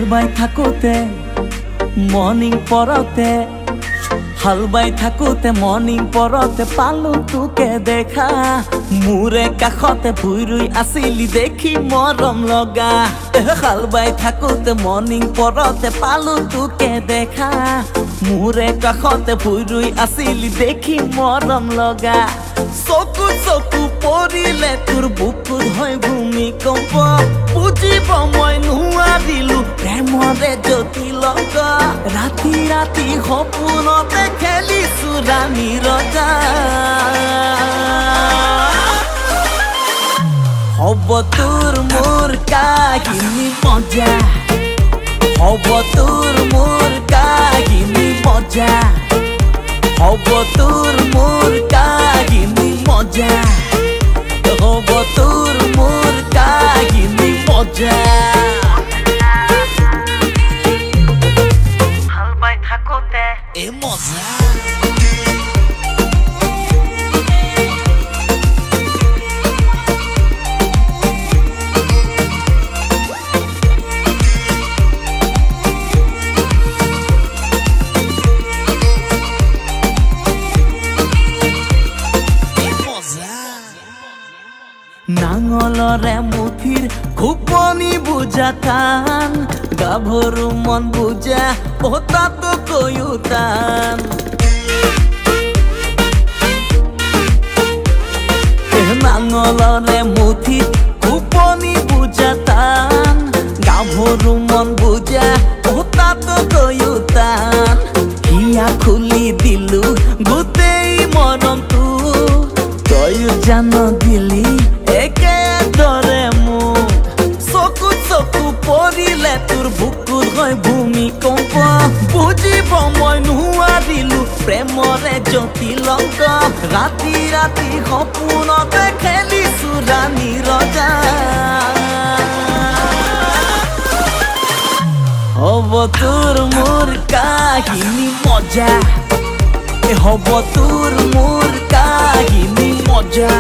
বাই থাকোতে মৰ্নিং পৰতে হাল বাই থাকোতে মৰ্নিং পৰতে পালো তোকে দেখা মুৰে কাষতে ভুই ৰুই আছিলি দেখি মৰম লগা হাল বাই থাকোতে মৰ্নিং পৰতে পালো তোকে দেখা মুৰে কাষতে ভুই ৰুই আছিলি দেখি মৰম লগা চকু চকু পৰিলে তোৰ বুকুত হয় ভূমিকম্প বুজিব মই নোৱাৰিলো প্ৰেমৰে জটিল ৰাতি ৰাতি সপোনতে খেলিছো ৰাণী ৰজা হ'ব তোৰ মোৰ কাহিনী মজা হ'ব তোৰ মোৰ কাহিনী মজা হ'ব তোৰ মোৰ কাহিনী মজা হ'ব তোৰ মোৰ কাহিনী মজা হাল বাই থাকোতে এ মজা নাঙলৰে মুঠিৰ খুপনি বুজা টান গাভৰু মন বুজা পতাটো কৈও টান নাঙলৰে মুঠিৰ খুপনি বুজা টান গাভৰু মন বুজা পতাটো কৈও টান হিয়া খুলি দিলো গোটেই মৰমটো তয়ো জান দিলি একেদৰে মোক চকু চকু পৰিলে তোৰ বুকুত হয় ভূমিকম্প বুজিব মই নোৱাৰিলো প্ৰেমৰে জটিলংক ৰাতি ৰাতি সপোনতে খেলিছো ৰাণী ৰজা হ'ব তোৰ মোৰ কাহিনী মজা হ'ব তোৰ মোৰ কাহিনী মজা